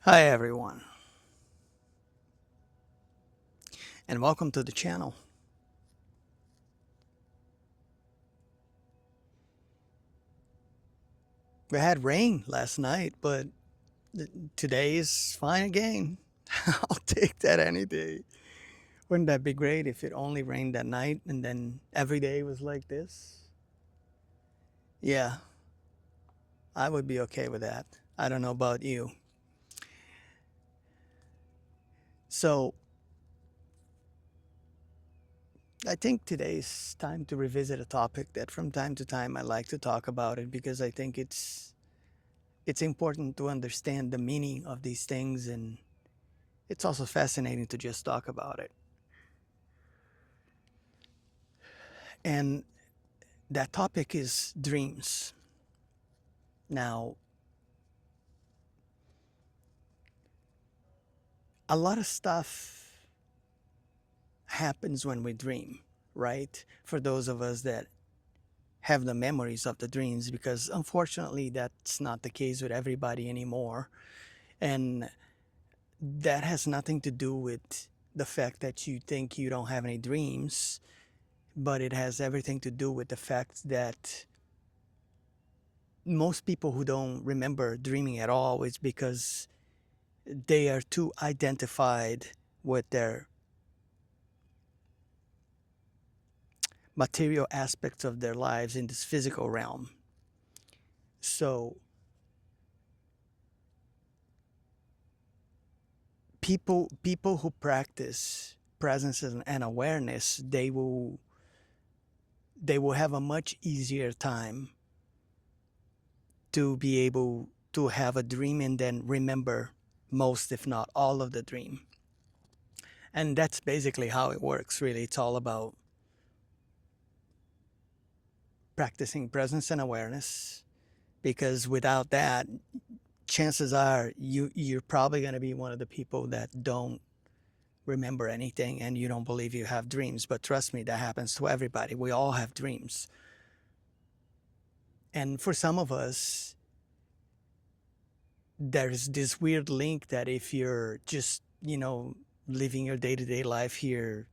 Hi everyone, and welcome to the channel. We had rain last night, but today is fine again. I'll take that any day. Wouldn't that be great if it only rained at night and then every day was like this? Yeah, I would be okay with that. I don't know about you. So, I think today's time to revisit a topic that from time to time I like to talk about it because I think it's important to understand the meaning of these things, and it's also fascinating to just talk about it. And that topic is dreams. Now, a lot of stuff happens when we dream, right? For those of us that have the memories of the dreams, because unfortunately, that's not the case with everybody anymore. And that has nothing to do with the fact that you think you don't have any dreams, but it has everything to do with the fact that most people who don't remember dreaming at all is because they are too identified with their material aspects of their lives in this physical realm. So people who practice presence and awareness, they will have a much easier time to be able to have a dream and then remember most, if not all, of the dream. And that's basically how it works, really. It's all about practicing presence and awareness, because without that, chances are you're probably going to be one of the people that don't remember anything and you don't believe you have dreams. But trust me, that happens to everybody. We all have dreams. And for some of us, there's this weird link that if you're just, living your day-to-day life here,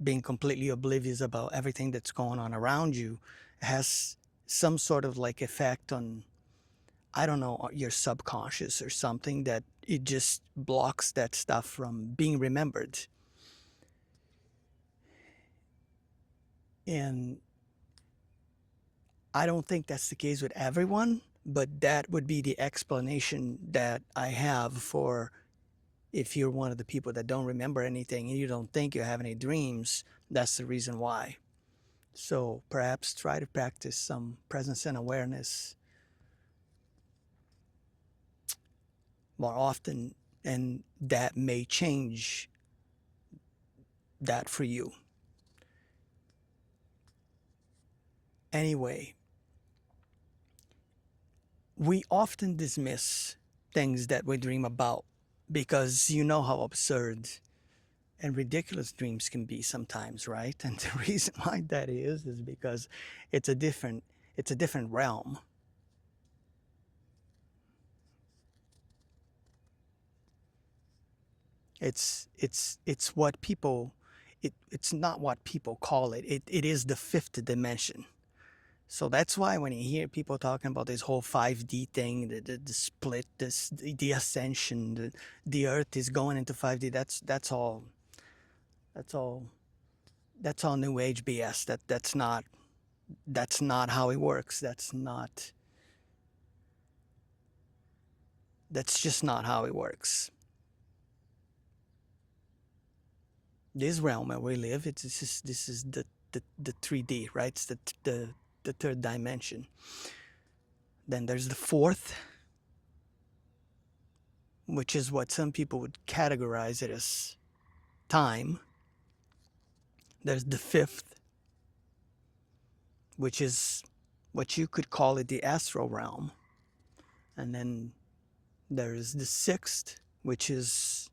being completely oblivious about everything that's going on around you, has some sort of like effect on, I don't know, your subconscious or something, that it just blocks that stuff from being remembered. And I don't think that's the case with everyone, but that would be the explanation that I have for, if you're one of the people that don't remember anything and you don't think you have any dreams, that's the reason why. So perhaps try to practice some presence and awareness more often, and that may change that for you. Anyway, we often dismiss things that we dream about because you know how absurd and ridiculous dreams can be sometimes, right? And the reason why that is because it's a different it's a different realm. It's what people, it's not what people call it. It is the fifth dimension. So that's why when you hear people talking about this whole 5D thing, the split, the ascension, the Earth is going into 5D. That's all that's all New Age BS. That's not how it works. That's just not how it works. This realm where we live, this is the 3D, right? It's the third dimension. Then there's the fourth, which is what some people would categorize it as time. There's the fifth, which is what you could call it the astral realm. And then there's the sixth, which is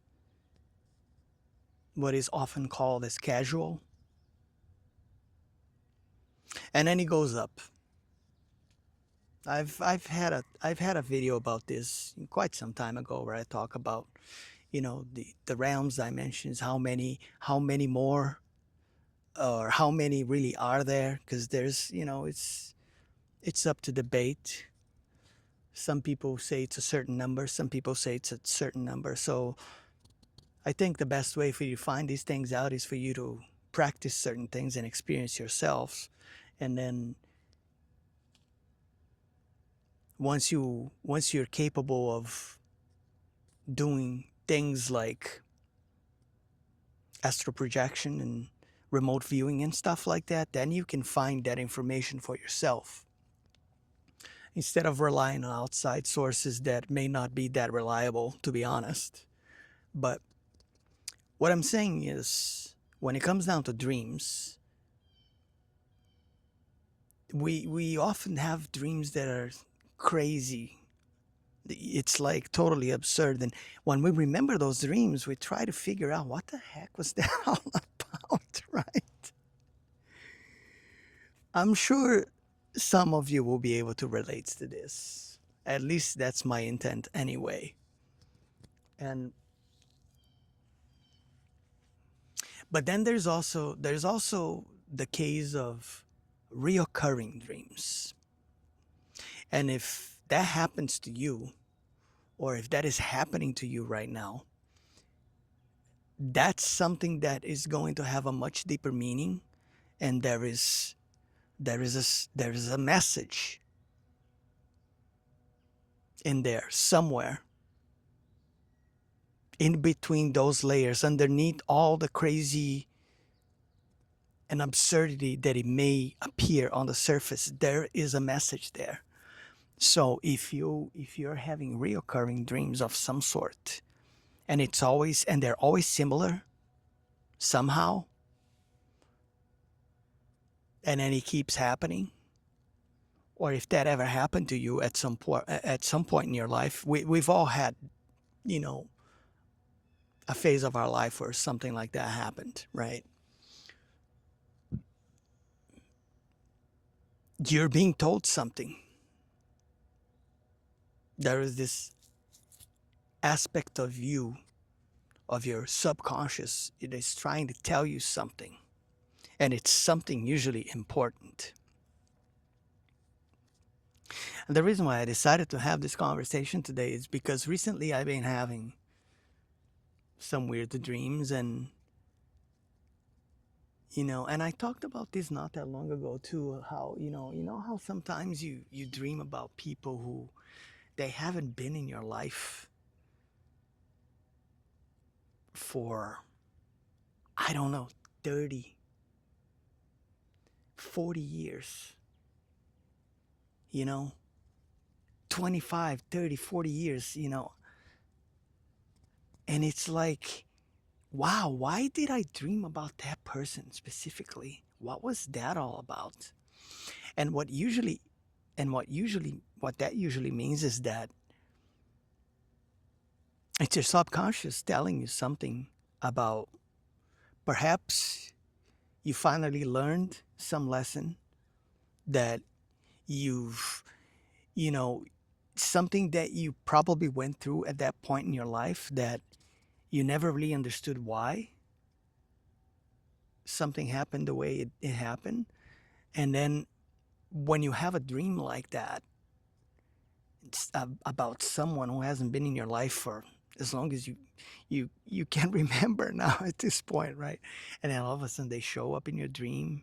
what is often called as casual. And then he goes up. I've had a video about this quite some time ago where I talk about, the realms dimensions, how many more, or how many really are there, because there's, it's up to debate. Some people say it's a certain number, some people say it's a certain number. So I think the best way for you to find these things out is for you to practice certain things and experience yourselves. And then once you're capable of doing things like astral projection and remote viewing and stuff like that, then you can find that information for yourself instead of relying on outside sources that may not be that reliable, to be honest. But what I'm saying is, when it comes down to dreams, we often have dreams that are crazy. It's like totally absurd. And when we remember those dreams, we try to figure out what the heck was that all about, right? I'm sure some of you will be able to relate to this. At least that's my intent anyway. And but then there's also the case of reoccurring dreams. And if that happens to you, or if that is happening to you right now, that's something that is going to have a much deeper meaning, and there is a message in there somewhere in between those layers, underneath all the crazy and absurdity that it may appear on the surface. There is a message there. So if you're having reoccurring dreams of some sort, and they're always similar somehow, and then it keeps happening, or if that ever happened to you at some point in your life, we've all had, you know, a phase of our life where something like that happened, right? You're being told something. There is this aspect of you, of your subconscious, it is trying to tell you something, and it's something usually important. And the reason why I decided to have this conversation today is because recently I've been having some weird dreams, and I talked about this not that long ago too, how, how sometimes you dream about people who they haven't been in your life for, I don't know, 30, 40 years, you know, 25, 30, 40 years, and it's like, wow, why did I dream about that person specifically? What was that all about? And what that usually means is that it's your subconscious telling you something about, perhaps you finally learned some lesson that you've, you know, something that you probably went through at that point in your life that you never really understood why something happened the way it happened. And then when you have a dream like that, it's about someone who hasn't been in your life for as long as you can remember now at this point, right? And then all of a sudden they show up in your dream.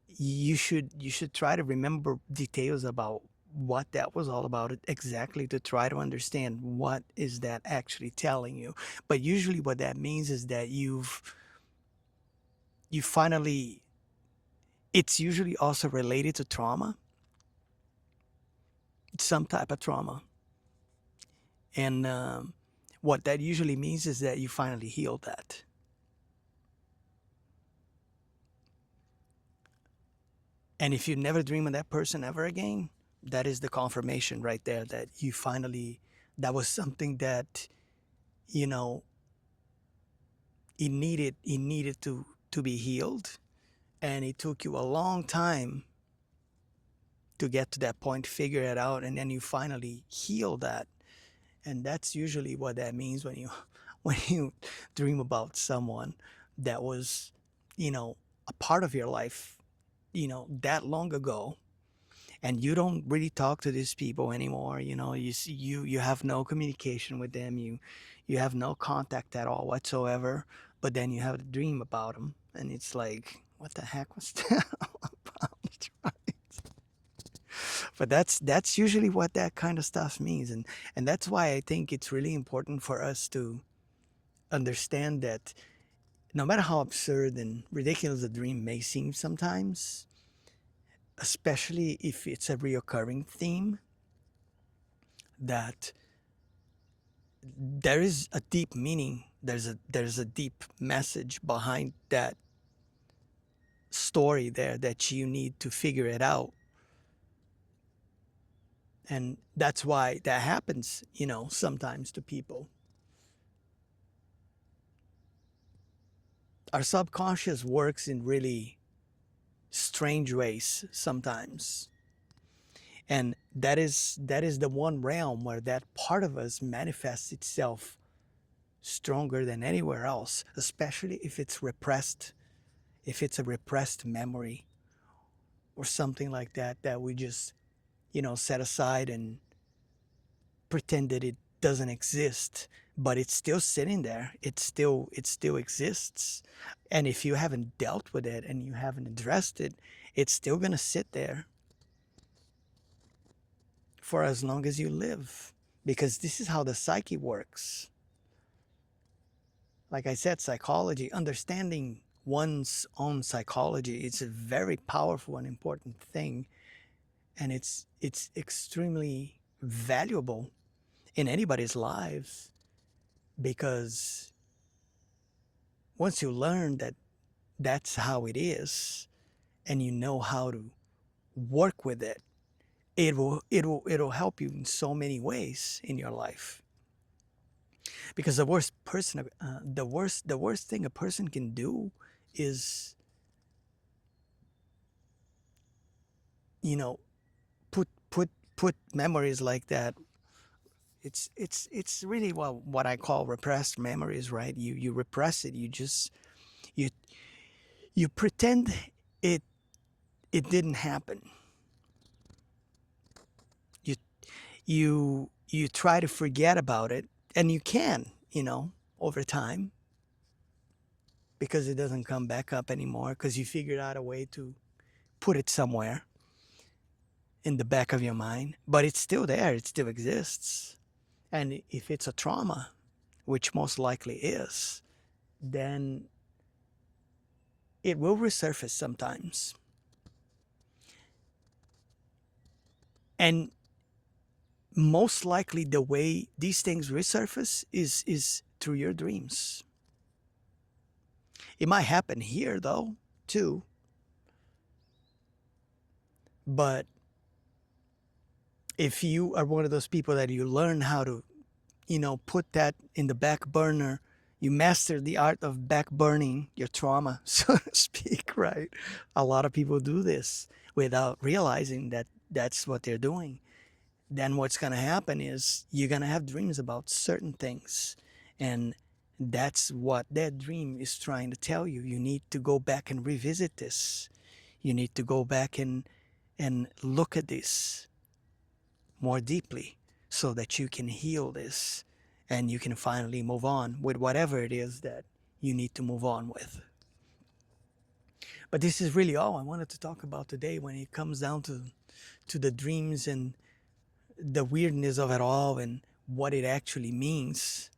You should try to remember details about what that was all about, exactly, to try to understand what is that actually telling you. But usually what that means is that you finally, it's usually also related to trauma, some type of trauma. And what that usually means is that you finally healed that. And if you never dream of that person ever again, that is the confirmation right there that you finally, that was something that, you know, it needed to be healed. And it took you a long time to get to that point, figure it out, and then you finally heal that. And that's usually what that means when you when you dream about someone that was, a part of your life, that long ago, and you don't really talk to these people anymore. You see, you have no communication with them. You have no contact at all whatsoever. But then you have a dream about them, and it's like, what the heck was that all about? Right? But that's usually what that kind of stuff means, and that's why I think it's really important for us to understand that no matter how absurd and ridiculous a dream may seem sometimes, especially if it's a reoccurring theme, that there is a deep meaning. There's a deep message behind that story there that you need to figure it out. And that's why that happens, sometimes to people. Our subconscious works in really strange ways sometimes. And that is the one realm where that part of us manifests itself stronger than anywhere else, especially if it's a repressed memory or something like that that we just, set aside and pretend that it doesn't exist, but it's still sitting there. It still exists. And if you haven't dealt with it and you haven't addressed it, it's still going to sit there for as long as you live, because this is how the psyche works. Like I said, psychology, understanding one's own psychology, it's a very powerful and important thing, and it's extremely valuable in anybody's lives, because once you learn that that's how it is and you know how to work with it, it'll help you in so many ways in your life. Because the worst thing a person can do is, you know put memories like that. It's really what I call repressed memories, right? You repress it. You you pretend it it didn't happen. You you try to forget about it, and you can, over time, because it doesn't come back up anymore, because you figured out a way to put it somewhere in the back of your mind, but it's still there. It still exists. And if it's a trauma, which most likely is, then it will resurface sometimes. And most likely the way these things resurface is through your dreams. It might happen here though, too, but if you are one of those people that you learn how to, put that in the back burner, you master the art of back burning your trauma, so to speak, right? A lot of people do this without realizing that that's what they're doing. Then what's going to happen is you're going to have dreams about certain things. And that's what that dream is trying to tell you. You need to go back and revisit this. You need to go back and look at this more deeply so that you can heal this and you can finally move on with whatever it is that you need to move on with. But this is really all I wanted to talk about today when it comes down to the dreams and the weirdness of it all and what it actually means.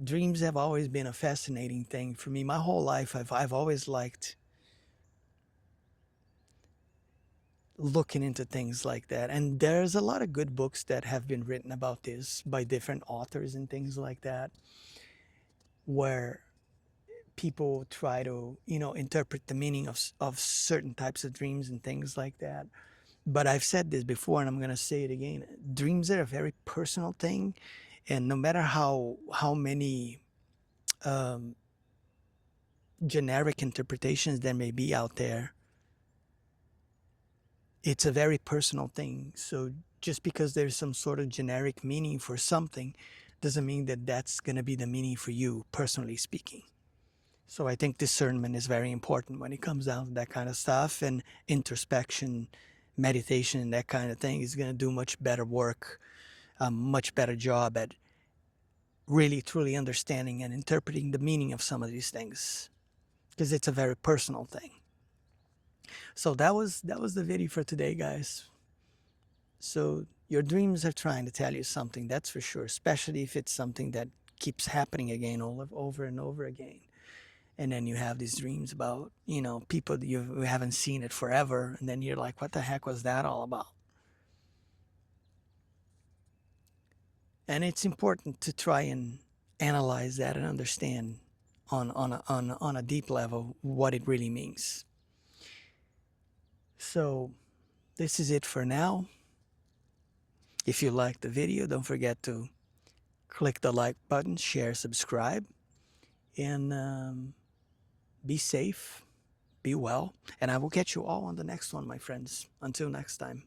Dreams have always been a fascinating thing for me. My whole life, I've always liked looking into things like that. And there's a lot of good books that have been written about this by different authors and things like that, where people try to, interpret the meaning of certain types of dreams and things like that. But I've said this before, and I'm going to say it again. Dreams are a very personal thing, and no matter how many um, generic interpretations there may be out there, it's a very personal thing. So just because there's some sort of generic meaning for something doesn't mean that that's going to be the meaning for you, personally speaking. So I think discernment is very important when it comes down to that kind of stuff, and introspection, meditation, and that kind of thing is going to do much better work, a much better job at really truly understanding and interpreting the meaning of some of these things, because it's a very personal thing. So that was the video for today, guys. So your dreams are trying to tell you something, that's for sure, especially if it's something that keeps happening again over and over again. And then you have these dreams about, people that you haven't seen it forever, and then you're like, what the heck was that all about? And it's important to try and analyze that and understand on a deep level what it really means. So this is it for now. If you liked the video, don't forget to click the like button, share, subscribe, and be safe, be well, and I will catch you all on the next one, my friends. Until next time.